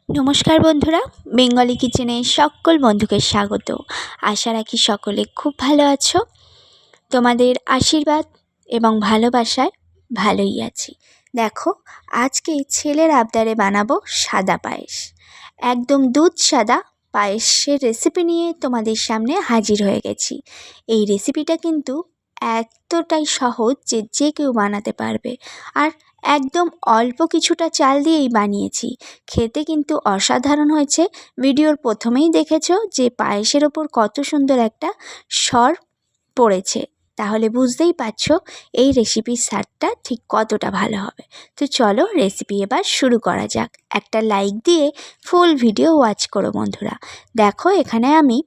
নমস্কার বন্ধুরা, বেঙ্গলি কিচেনে সকল বন্ধুকে স্বাগত। আশা রাখি সকলে খুব ভালো আছো। তোমাদের আশীর্বাদ এবং ভালোবাসায় ভালোই আছি। দেখো, আজকে ছেলের আবদারে বানাবো সাদা পায়েস। একদম দুধ সাদা পায়েসের রেসিপি নিয়ে তোমাদের সামনে হাজির হয়ে গেছি। এই রেসিপিটা কিন্তু এতটাই সহজ যে যে কেউ বানাতে পারবে, আর একদম অল্প কিছুটা চাল দিয়েই বানিয়েছি। খেতে কিন্তু অসাধারণ হয়েছে। ভিডিওর প্রথমেই দেখেছো যে পায়েসের ওপর কত সুন্দর একটা স্বর পড়েছে, তাহলে বুঝতেই পারছো এই রেসিপির স্বাদটা ঠিক কতটা ভালো হবে। তো চলো রেসিপি এবার শুরু করা যাক। একটা লাইক দিয়ে ফুল ভিডিও ওয়াচ করো বন্ধুরা। দেখো, এখানে আমি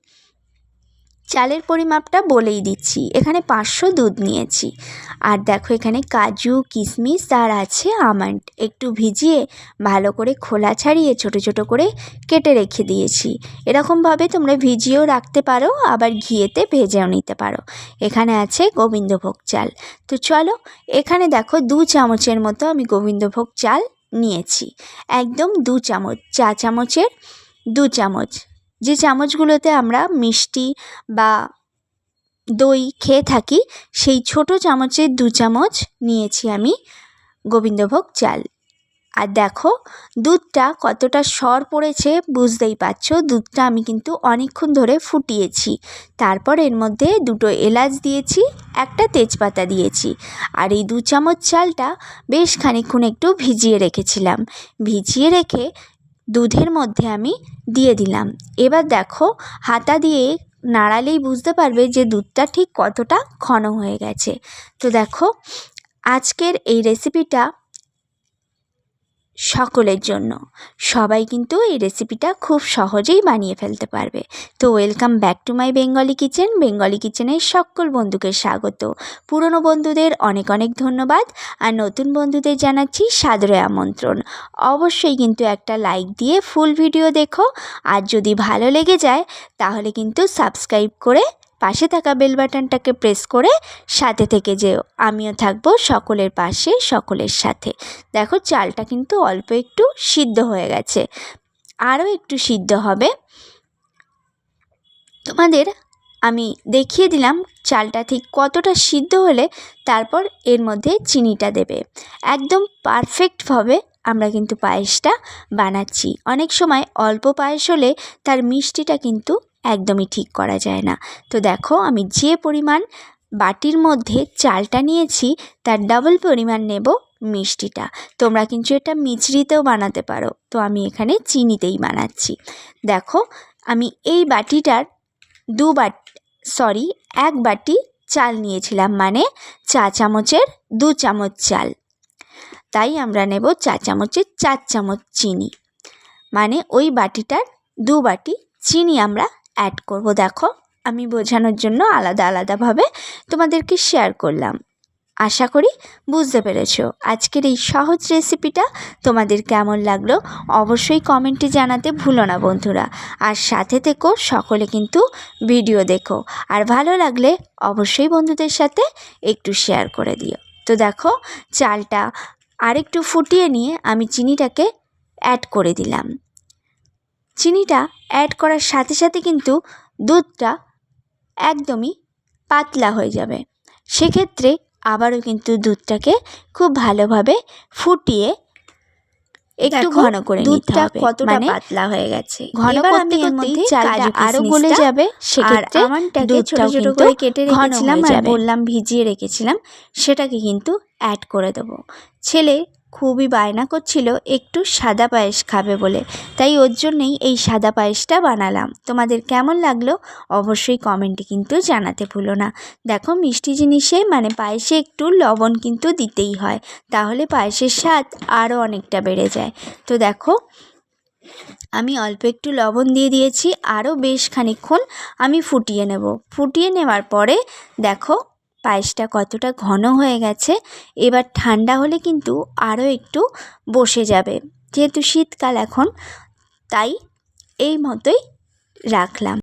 চালের পরিমাপটা বলেই দিচ্ছি। এখানে 500 দুধ নিয়েছি। আর দেখো, এখানে কাজু, কিশমিশ আর আছে আমন্ড একটু ভিজিয়ে ভালো করে খোলা ছাড়িয়ে ছোট ছোট করে কেটে রেখে দিয়েছি। এরকমভাবে তোমরা ভিজিয়েও রাখতে পারো, আবার ঘিয়েতে ভেজেও নিতে পারো। এখানে আছে গোবিন্দভোগ চাল। তো চলো, এখানে দেখো 2 চামচের মতো আমি গোবিন্দভোগ চাল নিয়েছি। একদম 2 চামচ, চা চামচের 2 চামচ। যে চামচগুলোতে আমরা মিষ্টি বা দই খেয়ে থাকি, সেই ছোট চামচের 2 চামচ নিয়েছি আমি গোবিন্দভোগ চাল। আর দেখো, দুধটা কতটা সর পড়েছে বুঝতেই পারছো। দুধটা আমি কিন্তু অনেকক্ষণ ধরে ফুটিয়েছি। তারপর এর মধ্যে 2টো এলাচ দিয়েছি, একটা তেজপাতা দিয়েছি। আর এই 2 চামচ চালটা বেশ খানিকক্ষণ একটু ভিজিয়ে রেখেছিলাম। ভিজিয়ে রেখে দুধের মধ্যে আমি দিয়ে দিলাম। এবার দেখো, হাতা দিয়ে নাড়ালেই বুঝতে পারবে যে দুধটা ঠিক কতটা ঘন হয়ে গেছে। তো দেখো, আজকের এই রেসিপিটা সকলের জন্য। সবাই কিন্তু এই রেসিপিটা খুব সহজেই বানিয়ে ফেলতে পারবে। তো welcome back to my Bengali kitchen. Bengali কিচেনের সকল বন্ধুকে স্বাগত। পুরনো বন্ধুদের অনেক অনেক ধন্যবাদ, আর নতুন বন্ধুদের জানাচ্ছি সাদরে আমন্ত্রণ। অবশ্যই কিন্তু একটা লাইক দিয়ে ফুল ভিডিও দেখো, আর যদি ভালো লেগে যায় তাহলে কিন্তু সাবস্ক্রাইব করে পাশে থাকা বেল বাটনটাকে প্রেস করে সাথে থেকে যেও। আমিও থাকবো সকলের পাশে, সকলের সাথে। দেখো, চালটা কিন্তু অল্প একটু সিদ্ধ হয়ে গেছে, আরও একটু সিদ্ধ হবে। তোমাদের আমি দেখিয়ে দিলাম চালটা ঠিক কতটা সিদ্ধ হলে তারপর এর মধ্যে চিনিটা দেবে। একদম পারফেক্টভাবে আমরা কিন্তু পায়েসটা বানাচ্ছি। অনেক সময় অল্প পায়েস হলে তার মিষ্টিটা কিন্তু একদমই ঠিক করা যায় না। তো দেখো, আমি যে পরিমাণ বাটির মধ্যে চালটা নিয়েছি তার ডাবল পরিমাণ নেব মিষ্টিটা। তোমরা কিন্তু এটা মিচড়িতেও বানাতে পারো, তো আমি এখানে চিনিতেই বানাচ্ছি। দেখো, আমি এই বাটিটার 1 বাটি চাল নিয়েছিলাম, মানে চা চামচের 2 চামচ চাল। তাই আমরা নেব চা চামচের 4 চামচ চিনি, মানে ওই বাটিটার 2 বাটি চিনি আমরা অ্যাড করব। দেখো, আমি বোঝানোর জন্য আলাদা আলাদাভাবে তোমাদেরকে শেয়ার করলাম। আশা করি বুঝতে পেরেছো। আজকের এই সহজ রেসিপিটা তোমাদের কেমন লাগলো অবশ্যই কমেন্টে জানাতে ভুলো না বন্ধুরা। আর সাথে থেকো, সকলে কিন্তু ভিডিও দেখো, আর ভালো লাগলে অবশ্যই বন্ধুদের সাথে একটু শেয়ার করে দিও। তো দেখো, চালটা আরেকটু ফুটিয়ে নিয়ে আমি চিনিটাকে অ্যাড করে দিলাম। চিনিটা অ্যাড করার সাথে সাথে কিন্তু দুধটা একদমই পাতলা হয়ে যাবে। সেক্ষেত্রে আবারও কিন্তু দুধটাকে খুব ভালোভাবে ফুটিয়ে একটু ঘন করে নিতে হবে। কতটা পাতলা হয়ে গেছে, ঘন করতে করতেই চালটা আরো গলে যাবে। সেক্ষেত্রে আমন্ডটাকে ছোট ছোট করে কেটে রেখেছিলাম আর বললাম ভিজিয়ে রেখেছিলাম, সেটাকে কিন্তু অ্যাড করে দেবো। ছেলে খুবই বায়না করছিল একটু সাদা পায়েস খাবে বলে, তাই ওর জন্যেই এই সাদা পায়েসটা বানালাম। তোমাদের কেমন লাগলো অবশ্যই কমেন্টে কিন্তু জানাতে ভুলো না। দেখো, মিষ্টি জিনিসে মানে পায়েসে একটু লবণ কিন্তু দিতেই হয়, তাহলে পায়েসের স্বাদ আরও অনেকটা বেড়ে যায়। তো দেখো, আমি অল্প একটু লবণ দিয়ে দিয়েছি। আরও বেশ খানিকক্ষণ আমি ফুটিয়ে নেব। ফুটিয়ে নেওয়ার পরে দেখো পায়েসটা কতটা ঘন হয়ে গেছে। এবার ঠান্ডা হলে কিন্তু আরও একটু বসে যাবে, যেহেতু শীতকাল এখন, তাই এই মতোই রাখলাম।